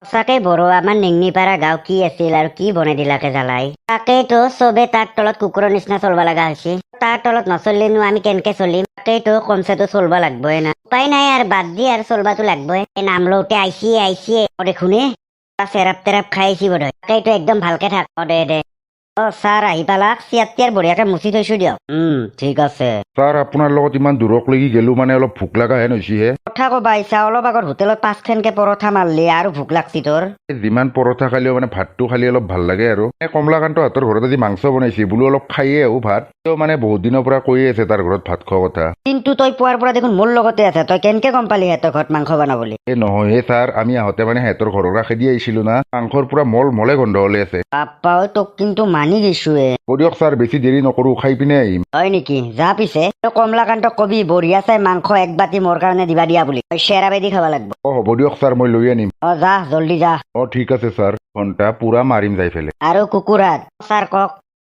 সঁচাকে বড় আমাৰ নিংনিপাৰা গাঁও কি আছিল আৰু কি বনাই দিলাকে জ্বালাই তাকেইতো চবে তাৰ তলত কুকুৰৰ নিচিনা চলব লগা হৈছে তাৰ তলত নচলিনো আমি কেনেকে চলিম তাকেইতো কমছেতো চলব লাগবই না উপায় নাই আৰু বাদ দি আৰু চলবাতো লাগবই নাম লওঁতে আইছিয়ে দেখোনে চেৰাপ তেৰাপ খাইছি বোধ হয় তাকেইতো একদম ভালকে থাক দে ছাৰ আহি পালাক চিয়াৰ বঢ়িয়াকে মুচি থৈছো দিয়ক ঠিক আছে ছাৰ আপোনাৰ লগত ইমান দূৰক লাগি গেলো মানে অলপ ভোক লগা হেন হৈছিহে কথা কবা ইচ্ছা অলপ আগত হোটেলত 5খানকে পৰঠা মাৰলি আৰু ভোক লাগছি তোৰ যিমান পৰঠা খালেও মানে ভাতটো খালি অলপ ভাল লাগে আৰু কমলাকান্ত হাতৰ ঘৰত আজি মাংস বনাইছে বোলো অলপ খাইয়ে আহো ভাত তেওঁ মানে বহুত দিনৰ পৰা কৈয়ে আছে তাৰ ঘৰত ভাত খোৱা কথা কিন্তু তই পুৱাৰ পৰা দেখোন মোৰ লগতে আছে তই কেনেকে গম পালি সিহঁতৰ ঘৰত মাংস বনাবলি নহয় ছাৰ আমি আহোঁতে মানে সিহঁতৰ ঘৰৰ কাষেদি আহিছিলো না মাংসৰ পুৰা মলে গন্ধ ওলাই আছে বাপ্পা তোক কিন্তু মানি দিছোৱে দিয়ক ছাৰ বেছি দেৰি নকৰো খাই পিনে আহিম হয় নেকি যা পিছে কমলাকান্তক কবি বঢ়িয়া চাই মাংস এক বাতি মোৰ কাৰণে দিবা দিয়া বুলি চেৰা বেদি খাব লাগব হ'ব দিয়ক ছাৰ মই লৈ আনিম যা জল্দি যা ঠিক আছে ছাৰ ঘণ্টা পুৰা মাৰিম যাই ফেলে আৰু কুকুৰাত ছাৰ কওক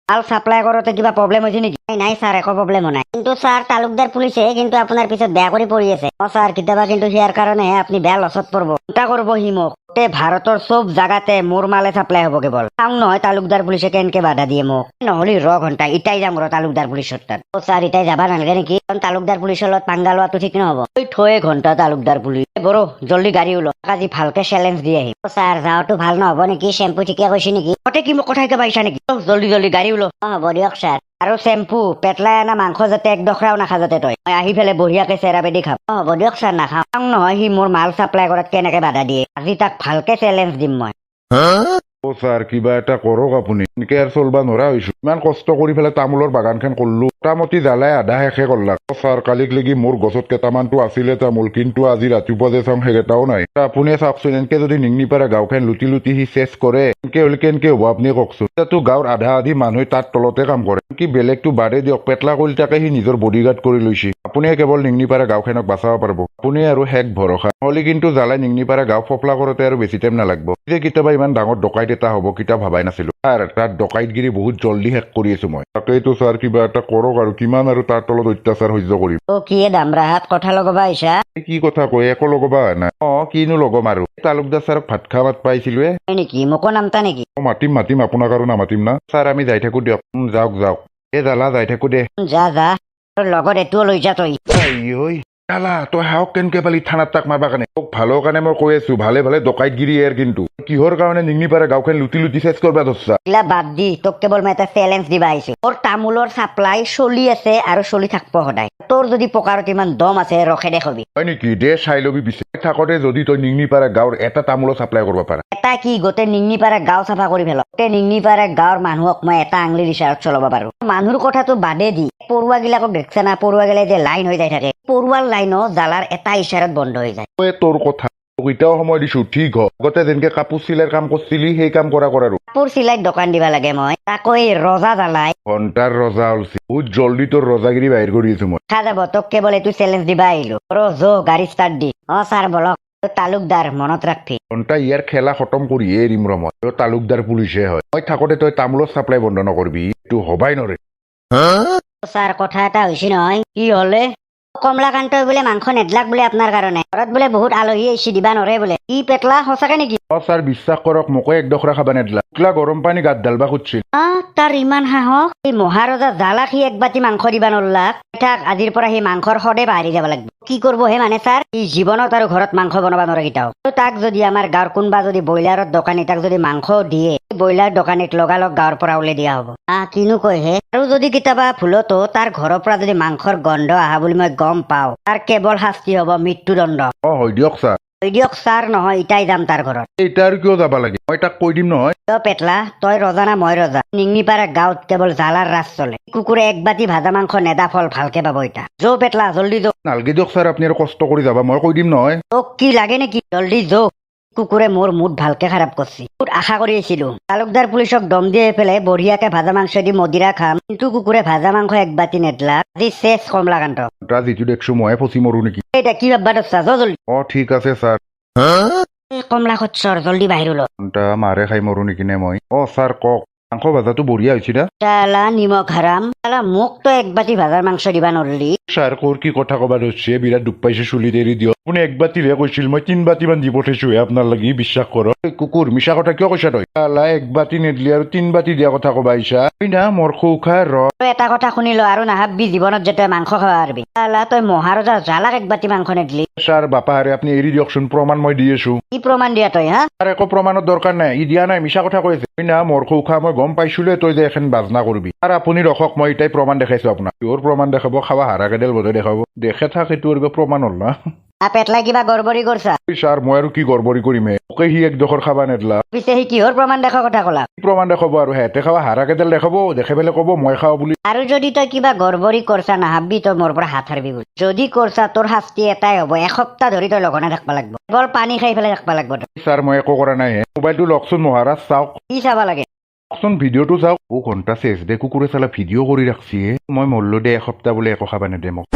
মাল চাপ্লাই কৰোঁতে কিবা প্ৰব্লেম হৈছে নেকি নাই ছাৰ একো প্ৰব্লেম হোৱা নাই কিন্তু ছাৰ তালুকদাৰ পুলিচে কিন্তু আপোনাৰ পিছত বেয়া কৰি পৰি আছে ছাৰ কেতিয়াবা কিন্তু সিয়াৰ কাৰণেহে আপুনি বেয়া লছত পৰিব চিন্তা কৰিব সি মোক ভাৰতৰ চব জাগাতে মোৰ মালে চাপ্লাই হ'ব কেৱল চাওঁ নহয় তালুকদাৰ পুলিচে কেনেকে বাধা দিয়ে মোক নহ'লে ঘণ্টা ইটাই যাম তালুকদাৰ পুলিচৰ তাত ছাৰ ইটাই যাবা নালাগে নেকি কাৰণ তালুকদাৰ পুলিচৰ লগত পাংগা লোৱাটো ঠিক নহ'ব থৈ ঘণ্টা তালুকদাৰ পুলিচ বড় জল্দি গাড়ী ওলো আজি ভালকে চেলেঞ্জ দি আহিম ছাৰ যাওঁটো ভাল নহ'ব নেকি চেম্পু ঠিকে কৈছে নেকি ততে কি মোক কথা শিকাব আহিছা নেকি জল্দি গাড়ী ওলো হ'ব দিয়ক ছাৰ আৰু চেম্পু পেটলাই আনা মাংস যাতে একডোখৰাও নাখা যাতে তই মই আহি পেলাই বঢ়িয়াকে চেৰা বেদি খাম হ'ব দিয়ক ছাৰ নাখাওঁ নহয় সি মোৰ মাল চাপ্লাই কৰাত কেনেকে বাধা দিয়ে আজি তাক ভালকে চেলেঞ্জ দিম মই ছাৰ কিবা এটা কৰক আপুনি এনেকে আৰু চলবা নোৱাৰা হৈছো ইমান কষ্ট কৰি পেলাই তামোলৰ বাগানখন কৰলো মোটামুটি জ্বালাই আধা শেষে কৰলাক ছাৰ কালিক লাগি মোৰ গছত কেইটামানটো আছিলে তামোল কিন্তু আজি ৰাতিপুৱা যে চাওঁ সেইকেইটাও নাই আপুনিয়ে চাওকচোন এনেকে যদি নিংনিপাৰা গাঁওখন লুটি সি চেচ কৰে এনেকে হলে কেনেকে হ'ব আপুনি কওকচোন এতিয়াতো গাঁৱৰ আধা আধি মানুহে তাত তলতে কাম কৰে কি বেলেগটো বাদে দিয়ক পেটলা কলিতাকে সি নিজৰ বডিগাৰ্ড কৰি লৈছে আপুনিয়ে কেৱল নিংনিপাৰা গাঁওখনক বাচাব পাৰিব আপুনি আৰু শেষ ভৰসা নহ'লে কিন্তু জ্বালাই নিংনিপাৰা গাঁও ফপলা কৰোতে আৰু বেছি টাইম নালাগব যে কেতিয়াবা ইমান ডাঙৰ ডকাইত এটা হ'ব কিতা ভাবাই নাছিলো ছাৰ তাত ডকাইতগিৰি বহুত জল্দি শেষ কৰি আছো মই তাকেইতো ছাৰ কিবা এটা কৰক আৰু কিমান আৰু তাৰ তলত অত্যাচাৰ সহ্য কৰিম কি দামৰাহাত কথা লগবা আহিছা কি কথা কয় একো লগবা নাই কিনো লগম আৰু তালুকদাৰ ছাৰক ভাত খোৱা মাত পাইছিলো নেকি মোকো নামতা নেকি মাতিম আপোনাক আৰু নামাতিম না ছাৰ আমি যাই থাকো দিয়ক যাওক জ্বালা যাই থাকো দে যা লগত এইটোও লৈ যা তই জ্বালা তই হাওক কেনেকে পালি থানাত তাক মাৰবা কাৰণে তোক ভালৰ কাৰণে মই কৈ আছো ভালে ডকাইতগিৰি কিন্তু কিহৰ কাৰণে নিংনিপাৰা গাঁওখন লুটি চেচ কৰবা ধৰছা এইলা বাদ দি তোক কেৱল মই এটা চেলেঞ্জ দিবা আহিছো তোৰ তামোলৰ চাপ্লাই চলি আছে আৰু চলি থাকব সদায় তোৰ যদি পকাৰত ইমান দম আছে ৰখে দেখবি হয় নেকি দে চাই লবি পিছে থাকোতে যদি তই নিংনিপাৰা গাঁৱৰ এটা তামোলৰ চাপ্লাই কৰিব পাৰা এটা কি গোটেই নিংনিপাৰা গাঁও চাফা কৰি পেলাও গোটেই নিংনিপাৰা গাঁৱৰ মানুহক মই এটা আঙুলিৰ ইচাৰত চলাব পাৰো মানুহৰ কথাটো বাদে দি পৰুৱা গিলাকক দেখছা না পৰুৱা গিলাই যে লাইন হৈ যাই থাকে পৰুৱাৰ লাইনো জ্বালাৰ এটা ইচাৰত বন্ধ হৈ যায় তোৰ কথা এতিয়াও সময় দিছো ঠিক হ আগতে যেনেকে কাপোৰ চিলাইৰ কাম কৰিছিলি সেই কাম কৰা আৰু কাপোৰ চিলাইত দোকান দিবা লাগে মই তাকো এই ৰজা জ্বালাই ঘণ্টাৰ ৰজা ওলছি বহুত জল্দি তোৰ ৰজাগিৰি বাহিৰ কৰি আছো মই দেখা যাব তোক কেৱল এইটো চেলেঞ্জ দিবা আহিলো গাড়ী ষ্টাৰ্ট দি ছাৰ বলক তালুকদাৰ মনত ৰাখবি ঘণ্টা ইয়াৰ খেলা খতম কৰিয়ে এৰিম ৰ মই তালুকদাৰ পুলিচে হয় মই থাকোতে তই তামোলৰ চাপ্লাই বন্ধ নকৰবি এইটো হবাই নৰে ছাৰ কথা এটা হৈছে নহয় কি হলে কমলাকান্তই বোলে মাংস নেদলাক বোলে আপোনাৰ কাৰণে ঘৰত বোলে বহুত আলহী আহিছে দিবা নৰে বোলে কি পেটলা সঁচাকে নেকি ছাৰ বিশ্বাস কৰক মোকে একডোখৰা খাবা নেদলা গৰম পানী গাত ঢালবা খুজিছিল তাৰ ইমান সাহস এই মহাৰজা জালাক সি এক বাতি মাংস দিবা নৰলাক থাক আজিৰ পৰা সি মাংসৰ সদে বাহিৰি যাব লাগিব কি কৰিব হে মানে ছাৰ ই জীৱনত আৰু ঘৰত মাংস বনাব নোৱাৰে কেইটাও তাক যদি আমাৰ গাঁৱৰ কোনোবা যদি ব্ৰইলাৰৰ দোকানী তাক যদি মাংস দিয়ে ব্ৰইলাৰ দোকানীক লগালগ গাঁৱৰ পৰা ওলাই দিয়া হ'ব কিনো কয় হে আৰু যদি কেতিয়াবা ভুলতো তাৰ ঘৰৰ পৰা যদি মাংসৰ গন্ধ আহা বুলি মই গম পাওঁ তাৰ কেৱল শাস্তি হ'ব মৃত্যুদণ্ড হয় দিয়ক ছাৰ ছাৰ নহয় ইটাই যাম তাৰ ঘৰত এতিয়া আৰু কিয় যাবা লাগে মই তাক কৈ দিম নহয় পেটলা তই ৰজা না মই ৰজা নিংনিপাৰা গাঁৱত কেৱল জালাৰ ৰাজ চলে কুকুৰে এক বাতি ভাজা মাংস নেদা ফল ভালকে পাব এতিয়া পেটলা জল্দি নালগে দিয়ক ছাৰ আপুনি আৰু কষ্ট কৰি যাবা মই কৈ দিম নহয় তোক কি লাগে নেকি জল্দি কুকুৰে মোৰ মুড ভালকে খাৰাপ কৰছি আশা কৰি আছিলো তালুকদাৰ পুলিচক দম দিয়ে পেলাই বঢ়িয়াকে ভাজা মাংস দি মদিৰা খাম কিন্তু কুকুৰে ভাজা মাংস এক বাতি নেদলা আজি শেষ কমলাকান্ত যিটো দেখছো ময়ে ফচি মৰো নেকি এটা কি ভাববা দছা জলদি ঠিক আছে ছাৰ কমলা খচ্চৰ জলদি বাহিৰ ওলো মাৰে খাই মৰো নেকি নে মই ছাৰ কওক মাংস ভাজাটো বঢ়িয়া হৈছে না শালা নিমখ হাৰাম শালা মোক তো এক বাতি ভাজাৰ মাংস দিবা নৰলি ছাৰ কোৰ কি কথা কবা ধৰিছে বিৰাট দুখ পাইছে চুলিত এৰি দিয়ক আপুনি এক বাতিহে কৈছিল মই 3 বাতিমান দি পঠাইছোহে আপোনাৰ লাগি বিশ্বাস কৰক কুকুৰ মিছা কথা কিয় কৈছা তই শালা এক বাতি নেদলি আৰু 3 বাতি দিয়া কথা কবা আহিছা তই না মোৰ খোখা তই এটা কথা শুনি ল আৰু নাভাববি জীৱনত যে তই মাংস খাবা পাৰবি শালা তই মহাৰজা জালাক এক বাতি মাংস নেদলি ছাৰ বাপাহাৰে আপুনি এৰি দিয়কচোন প্ৰমাণ মই দি আছো কি প্ৰমাণ দিয়া তই হা তাৰ একো প্ৰমাণৰ দৰকাৰ নাই ই দিয়া নাই মিছা কথা কৈছে তই না মোৰ খোখা মই গম পাইছোলে তই যে এখন বাজনা কৰবি আৰু আপুনি ৰখক মই এটাই প্ৰমাণ দেখাইছো আপোনাক কিহৰ প্ৰমাণ দেখাব খাবা হাৰাকেডাল বোধে দেখাব দেখে থাক এইটো আৰু প্ৰমাণ হ'ল না পেটলাই কিবা গড়বড়ি কৰছা ছাৰ মই আৰু কি গড়বড়ি কৰিমহে ওকে সি একডোখৰ খাবা নেদলা পিছে সি কিহৰ প্ৰমাণ দেখা কথা ক'লা কি প্ৰমাণ দেখাব আৰু হেঁতে খাবা হাৰাকেডাল দেখাব দেখে পেলাই ক'ব মই খাওঁ বুলি আৰু যদি তই কিবা গড়বড়ি কৰছা নাভাবি তই মোৰ পৰা হাত হাৰবি বুলি যদি কৰছা তোৰ শাস্তি এটাই হ'ব এসপ্তাহ ধৰি তই লঘনে থাকবা লাগব কেৱল পানী খাই পেলাই থাকবা লাগব তই ছাৰ মই একো কৰা নাই হে মোবাইলটো লওকচোন মহাৰাজ চাওক কি চাবা লাগে চোন ভিডিঅ'টো চাওক ঘণ্টা চেচ দে কুকুৰে চালা ভিডিঅ' কৰি ৰাখছি মই মল্লো দে এসপ্তাহ বোলে একো খাবা নেদে মোক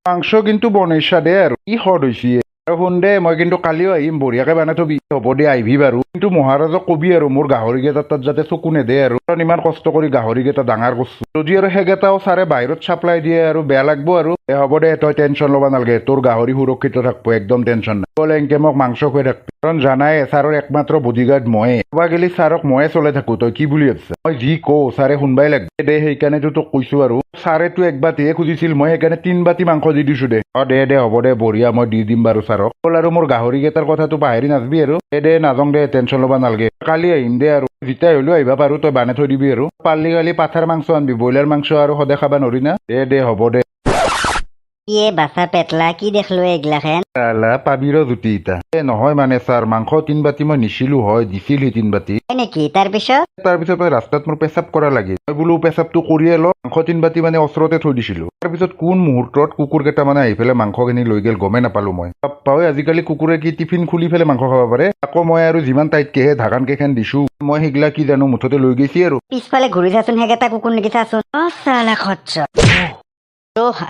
মাংস কিন্তু বনাইছা দে আৰু কি সদ হৈছে আৰু শুন দে মই কিন্তু কালিও আহিম বঢ়িয়াকে বনাই থবি হ'ব দে আহিবি বাৰু কিন্তু মহাৰাজক কবি আৰু মোৰ গাহৰিকেইটাৰ তাত যাতে চকু নেদে আৰু কাৰণ ইমান কষ্ট কৰি গাহৰিকেইটা ডাঙৰ কৰছো যদি আৰু সেইকেইটাও ছাৰে বাহিৰত চাপ্লাই দিয়ে আৰু বেয়া লাগব আৰু হ'ব দে তই টেনশ্যন ল'বা নালাগে তোৰ গাহৰি সুৰক্ষিত থাকব একদম টেনশ্যন নাই বোলে এনেকে মোক মাংস খুৱাই থাকবি কাৰণ জানাই ছাৰৰ একমাত্ৰ বডিগাৰ্ড ময়ে ক'বা গেলি ছাৰক ময়ে চলাই থাকো তই কি বুলি ভাবছা মই যি কওঁ ছাৰে শুনবাই লাগবে দে সেইকাৰণেতো তোক কৈছো আৰু ছাৰেতো এক বাতিহে খুজিছিল মই সেইকাৰণে 3 বাতি মাংস দি দিছো দে দে হ'ব দে বঢ়িয়া মই দি দিম বাৰু ছাৰক ক'ল আৰু মোৰ গাহৰিকেইটাৰ কথাটো পাহৰি নাযাবি আৰু দে নাযাওঁ দে টেনশ্যন ল'বা নালাগে কালি আহিম দে আৰু যেতিয়াই হ'লেও আহিবা পাৰো তই বানাই থৈ দিবি আৰু পাৰলি কালি পাঠাৰ মাংস আনবি ব্ৰইলাৰ মাংস আৰু সদায় খাবা নৰি না দে হ'ব দে ইয়ে বাছা পেটলা কি দেখলো এইগিলাখেন পাবি ৰ জুতি ইটা নহয় মানে ছাৰ মাংস 3 বাতি মই নিছিলো হয় দিছিল 3 বাতি হয় নেকি তাৰপিছত তাৰপিছত ৰাস্তাত মোৰ পেচাব কৰা লাগিল মই বোলো পেচাবটো কৰিয়ে ল মাংস 3 বাতি মানে ওচৰতে থৈ দিছিলো তাৰপিছত কোন মুহূৰ্তত কুকুৰ কেইটা মানে আহি পেলাই মাংসখিনি লৈ গেল গমেই নাপালো মই পাওঁ আজিকালি কুকুৰে কি টিফিন খুলি পেলাই মাংস খাব পাৰে আকৌ মই আৰু যিমান টাইটকেহে ঢাকান কেইখন দিছো মই সেইগিলা কি জানো মুঠতে লৈ গৈছি আৰু পিছফালে ঘূৰি চাচোন সেইকেইটা কুকুৰ নেকি চাচোন চালা খচ্চ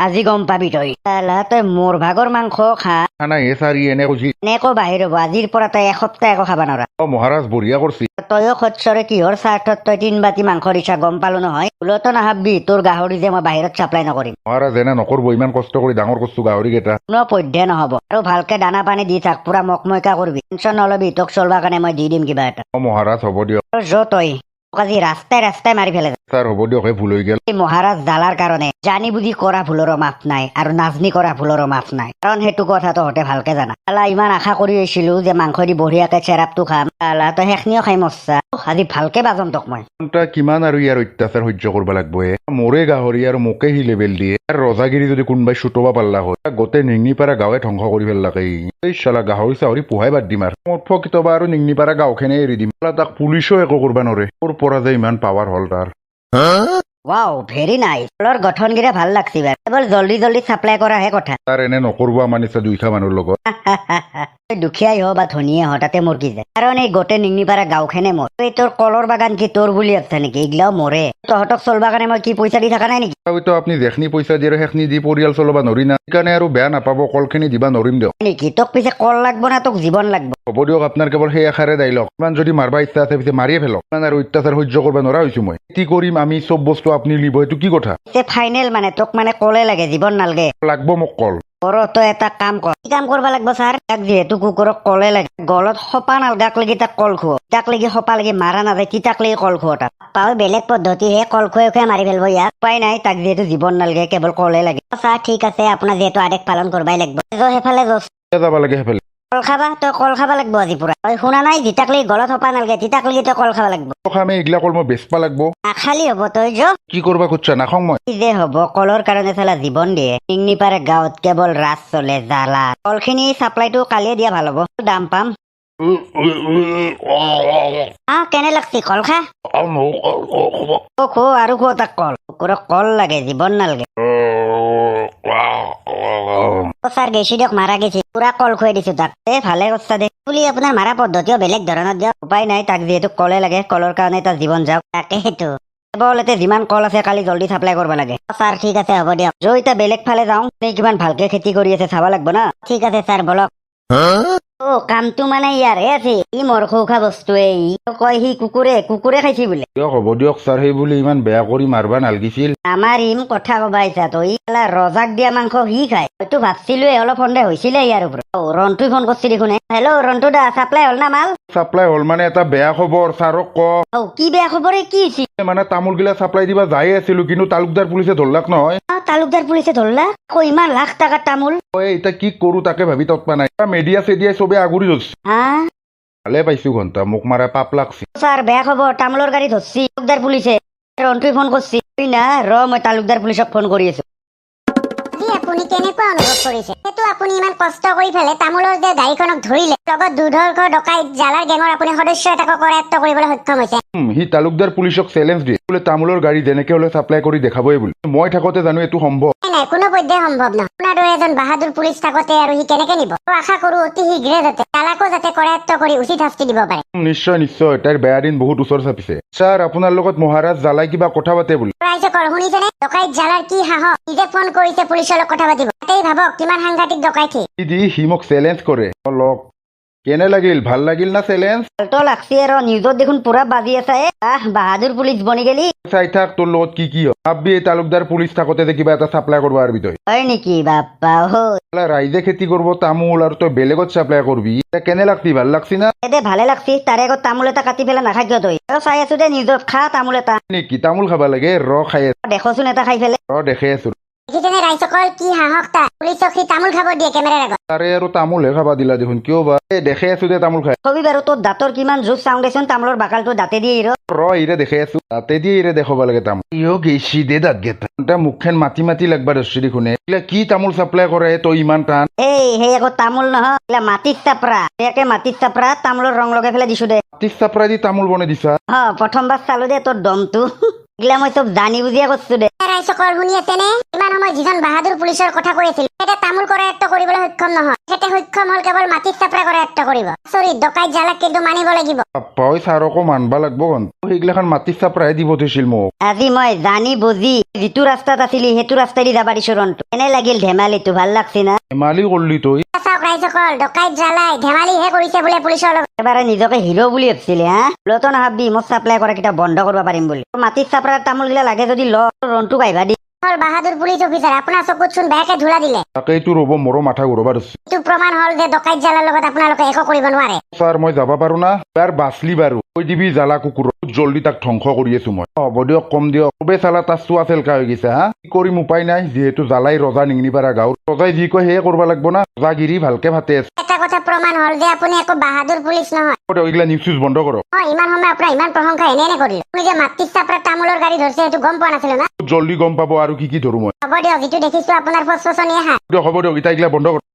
আজি গম পাবি তই চালা তই মোৰ ভাগৰ মাংস খা নাই ছাৰ ই এনে কৈছি এনেকো বাহিৰ হ'ব আজিৰ পৰা তই এসপ্তাহ একো খাবা নৰা মহাৰাজ বঢ়িয়া কৰছি তইও খচ্চৰে কিহৰ স্বাৰ্থত তই 3 বাতি মাংস দিছা গম পালো নহয় ভুলতো নাভাববি তোৰ গাহৰি যে মই বাহিৰত চাপ্লাই নকৰিম মহাৰাজ এনে নকৰব ইমান কষ্ট কৰি ডাঙৰ কৰছো গাহৰি কেইটা কোনো পধ্যে নহব আৰু ভালকে দানা পানী দি থাক পুৰা মকমকা কৰিবি টেনশ্যন নলবি তোক চলবা কাৰণে মই দি দিম কিবা এটা মহাৰাজ হ'ব দিয়ক আৰু য'ত তই আজি ৰাস্তাই ৰাস্তাই মাৰি ফেলে ছাৰ হ'ব দিয়ক ভুল হৈ গেল এই মহাৰাজ জালাৰ কাৰণে জানি বুজি কৰা ভুলৰো মাফ নাই আৰু নাজনি কৰা ভুলৰো মাফ নাই কাৰণ সেইটো কথা তহঁতে ভালকে জানা আলা ইমান আশা কৰি আহিছিলো যে মাংস দি বঢ়িয়াকে চেৰাপটো খাম আলা তই সেইখিনিও খাই মচ্ছা আজি ভালকে বাজন তোক মই কিমান আৰু ইয়াৰ অত্যাচাৰ সহ্য কৰিব লাগব মোৰে গাহৰি আৰু মোকে সি লেবেল দিয়ে আৰু ৰজাগিৰি যদি কোনোবাই চুটবা পাল্লা হয় গোটেই নিংনিপাৰা গাঁৱে ধ্বংস কৰি পেলাকে এই চালা গাহৰি চাহৰি পোহাই বাদ দিম আৰু মোৰ কেতিয়াবা আৰু নিংনিপাৰা গাঁওখনে এৰি দিম তাক পুলিচো একো কৰবা নৰে তোৰ পৰা যে ইমান পাৱাৰ হ'ল তাৰ ওয়াও ভেৰি নাইস ফলৰ গঠন গিৰা ভাল লাগছি বাৰ কেৱল জলদি জলদি সাপ্লাই কৰাহে কথা তাৰ এনে নকৰব আমাৰ নিচিনা দুইটা মানুহৰ লগত তই দুখীয়াই হ বা ধনীয়ে হ তাতে মোৰ কি যায় কাৰণ এই গোটেই নিংনিপাৰা গাঁওখনে মোৰ এই তোৰ কলৰ বাগান কি তোৰ বুলি ভাবছা নেকি এইগিলাও মৰে তহঁতক চলবা কাৰণে মই কি পইচা দি থকা নাই নেকি হয়তো আপুনি যেখনি পইচা দিয়ে সেইখিনি দি পৰিয়াল চলাবা নৰি না সেইকাৰণে আৰু বেয়া নাপাব কলখিনি দিবা নৰিম দিয়ক নেকি তোক পিছে কল লাগব না তোক জীৱন লাগব হ'ব দিয়ক আপোনাৰ কেৱল সেই আশাৰে দাইলক ইমান যদি মাৰবা ইচ্ছা আছে পিছে মাৰিয়ে ফেলক ইমান আৰু অত্যাচাৰ সহ্য কৰিব নোৱাৰা হৈছো মই কি কৰিম আমি চব বস্তু আপুনি লিব এইটো কি কথা ফাইনেল মানে তোক মানে কলে লাগে জীৱন নালগে লাগব মোক কল তই এটা কাম কৰ কি কাম কৰবা লাগব ছাৰ তাক যিহেতু কুকুৰক কলে লাগে গলত সপা নালগাক লাগি তাক কল খুৱ তাক লাগি সপা লাগি মাৰা নাযায় তিতাক লাগি কল খুৱ তাক পাওঁ বেলেগ পদ্ধতিহে কল খুৱাই খুৱাই মাৰি ফেলব ইয়াক উপায় নাই তাক যিহেতু জীৱন নালগে কেৱল কলে লাগে ছাৰ ঠিক আছে আপোনাৰ যিহেতু আদেশ পালন কৰবাই লাগব সেইফালে যাব লাগে সেইফালে কল খাবা তই কল খাবা লাগব আজি পুৰা তই শুনা নাই জিতাক লাগি গলত সপা নালগে তিতাক লাগি তই কল খাবা লাগব আমি এইগিলা কল মই বেচবা লাগব নাখালি হব তই কি কৰবা খুজছা নাখাওঁ মই কি যে হব কলৰ কাৰণে চালা জীৱন দিয়ে নিংনিপাৰে গাঁৱত কেৱল ৰাজ চলে জালা কলখিনি চাপ্লাইটো কালিয়ে দিয়া ভাল হ'ব দাম পাম কেনে লাগছি কল খা খো আৰু খো তাক কল কুকুৰক কল লাগে জীৱন নালগে ছাৰ গেছি দিয়ক মাৰা গেছি পুৰা কল খুৱাই দিছো তাক ভালে কৰছা দে বুলি আপোনাৰ মাৰা পদ্ধতিও বেলেগ ধৰণৰ দিয়ক উপায় নাই তাক যিহেতু কলে লাগে কলৰ কাৰণে তাৰ জীৱন যাওক তাকে সেইটো কেৱল এতিয়া যিমান কল আছে কালি জলদি চাপ্লাই কৰিব লাগে ছাৰ ঠিক আছে হ'ব দিয়ক এতিয়া বেলেগ ফালে যাওঁ কিমান ভালকে খেতি কৰি আছে চাব লাগব না ঠিক আছে ছাৰ বলক অ কামটো মানে ইয়াৰহে আছে ই মৰ খোখা বস্তুৱে ই কয় সি কুকুৰে খাইছি বোলে দিয়ক হ'ব দিয়ক ছাৰ সেই বুলি ইমান বেয়া কৰি মাৰবা নালগিছিল আমাৰ ইম কথা কবা ইচ্ছা তই ইলা ৰজাক দিয়া মাংস সি খায় হয়তো ভাবছিলোৱে অলপ সন্দেহ হৈছিলে ইয়াৰ ওপৰত ৰন্টুই ফোন কৰিছি দেখোন হেল্ল' ৰন্টু দা চাপ্লাই হ'ল না মাল চাপ্লাই হ'ল মানে এটা বেয়া খবৰ ছাৰক ক কি বেয়া খবৰ কি হৈছে মানে তামোল গিলা চাপ্লাই দিবা যাই আছিলো কিন্তু তালুকদাৰ পুলিচে ধৰলাক নহয় তালুকদাৰ পুলিচে ধৰলা ইমান লাখ টকাৰ তামোল এতিয়া কি কৰো তাকে ভাবি তৎপা নাই মেডিয়া চেডিয়াই চবে আগুৰি ধৰছি হা ভালে পাইছো ঘণ্টা মোক মাৰা পাপ লাগছি স্যাৰ বেয়া খবৰ তামোলৰ গাড়ী ধৰছি তালুকদাৰ পুলিচে ৰন্টুই ফোন কৰছি না মই তালুকদাৰ পুলিচক ফোন কৰি আছো আপুনি কেনেকুৱা অনুভৱ কৰিছে সেইটো আপুনি ইমান কষ্ট কৰি ফেলে তামোলৰ যে গাড়ীখনক ধৰিলে লগত দুৰ্ধৰ্ষ ডকাইত জালাৰ গেঙৰ আপুনি সদস্য এটাক কৰায়ত্ব কৰিবলৈ সক্ষম হৈছে সি তালুকদাৰ পুলিচক চেলেঞ্জ দিয়ে বোলে তামোলৰ গাড়ী যেনেকে হলে চাপ্লাই কৰি দেখাবই বুলি মই থাকোতে জানো এইটো সম্ভৱ নাই কোনো পধ্যে সম্ভৱ নহয় আপোনাৰ দৰে এজন বাহাদুৰ পুলিচ থাকোতে আৰু সি কেনেকে নিব আশা কৰো অতি শীঘ্ৰে যাতে জালাকো যাতে কৰায়ত্ব কৰি উচিত শাস্তি দিব পাৰে নিশ্চয় নিশ্চয় তাইৰ বেয়া দিন বহুত ওচৰ চাপিছে ছাৰ আপোনাৰ লগত মহাৰাজ জালাই কিবা কথা পাতে বুলি ৰাইজকৰ শুনিছেনে ডকাইত জালাৰ কি সাহস নিজে ফোন কৰিছে পুলিচৰ লগত কথা পাতিব তাতেই ভাবক কিমান সাংঘাতিক ডকাইত সি মোক চেলেঞ্জ কৰে লগ কেনে লাগিল ভাল লাগিল না চেলেঞ্জ তো লাগছি আৰু নিউজত দেখোন পুৰা বাজি আছে বাহাদুৰ পুলিচ বনি গেলি চাই থাক তোৰ লগত কি হয় ভাবি এই তালুকদাৰ পুলিচ থাকোতে যে কিবা এটা চাপ্লাই কৰিব পাৰিবি তই হয় নেকি বাপ্পা ৰাইজে খেতি কৰিব তামোল আৰু তই বেলেগত চাপ্লাই কৰবি কেনে লাগছি ভাল লাগছি না দে ভালে লাগছি তাৰে আগত তামোল এটা কাটি পেলাই নাখাই কিয় তই চাই আছো দে নিউজত খা তামোল এটা নেকি তামোল খাবা লাগে খাই আছো দেখোচোন এটা খাই পেলাই দেখে আছো দেখিছেনে ৰাইজসকল কি সাহস তাৰ পুলিচক সি তামোল খাব দিয়ে কেমেৰাৰ আগত তাৰে আৰু তামোলহে খাবা দিলা দেখোন কিয় বা দেখে আছো দে তামোল খাই কবি বাৰু তোৰ দাঁতৰ কিমান জোচ চাওঁ দেচোন তামোলৰ বাকালটো দাঁতে দিয়ে ইৰে দেখে আছো তাতে দি ইৰে দেখাব লাগে তামোল ইয় গেছি দে দাঁত গেটা মুখখন মাতি মাতি লাগবা ধৰছি দেখোনে কি তামোল চাপ্লাই কৰে তই ইমান টান সেই আকৌ তামোল নহয় এইলা মাটিত চাপৰা একে মাটিত চাপৰা তামোলৰ ৰং লগাই পেলাই দিছো দে মাটিত চাপৰাই দি তামোল বনাই দিছা প্ৰথমবাৰ চালো দে তোৰ দমটো এইগিলা মই চব জানি বুজিয়ে কৈছো দে ৰাইজসকল শুনি আছেনে ইমান সময় যিজন বাহাদুৰ পুলিচৰ কথা কৈ আছিল তেখেতে তামোল কৰায়ত্ব কৰিবলৈ সক্ষম নহয় তেখেতে সক্ষম হল কেৱল মাটিত চাপৰা কৰায়ত্ব কৰিব চৰি ডকাইত জালাক কিন্তু মানিব লাগিব পাপাই ছাৰকো মানবা লাগব সেইগিলাখন মাটিত চাপৰাই দিব থৈছিল মোক আজি মই জানি বুজি যিটো ৰাস্তাত আছিলি সেইটো ৰাস্তাইদি যাবা দিছো ৰনটো এনে লাগিল ধেমালিটো ভাল লাগছি না ধেমালি কৰলি তই চাওক ৰাইজসকল ডকাইত জালাই ধেমালিহে কৰিছে বোলে পুলিচৰ লগত এবাৰে নিজকে হিৰো বুলি ভাবছিলি লতো নাভাবি মই চাপ্লাই কৰা কিটা বন্ধ কৰিব পাৰিম বুলি মাটিত চাপৰাৰ তামোল গিলা লাগে যদি ৰনটো পাইবা দি হল বাহাদুৰ পুলিচ অফিচাৰ আপোনাৰ চকুত চোন বেয়াকে ধূলা দিলে তাকেইতো ৰ'ব মোৰো মাথা ঘূৰবা ধৰছি এইটো প্ৰমাণ হল যে ডকাইত জালাৰ লগত আপোনালোকে একো কৰিব নোৱাৰে ছাৰ মই যাব পাৰো না তাৰ বাচলি বাৰু কৈ দিবি জালা কুকুৰ জলদি তাক ধ্বংস কৰি আছো মই হ'ব দিয়ক কম দিয়ক চবে চালা তাৰ চোৱা চেলকা হৈ গৈছে কি কৰিম উপায় নাই যিহেতু জালাই ৰজা নিংনিপাৰা গাঁৱৰ ৰজাই যি কয় সেয়ে কৰিব লাগব না ৰজাগিৰি ভালকে ভাতে আছে এটা কথা প্ৰমাণ হল যে আপুনি একো বাহাদুৰ পুলিচ নহয় এইগিলা নিউজ চিউজ বন্ধ কৰক ইমান সময় আপোনাৰ ইমান প্ৰশংসা এনে কৰিলে আপুনি যে মাটিত চাপৰা তামোলৰ গাড়ী ধৰিছে সেইটো গম পোৱা নাছিলো না জলদি গম পাব আৰু কি ধৰো মই হ'ব দিয়ক যিটো দেখিছো আপোনাৰ ফচফচনি হ'ব দিয়ক এতিয়া এইগিলা বন্ধ কৰক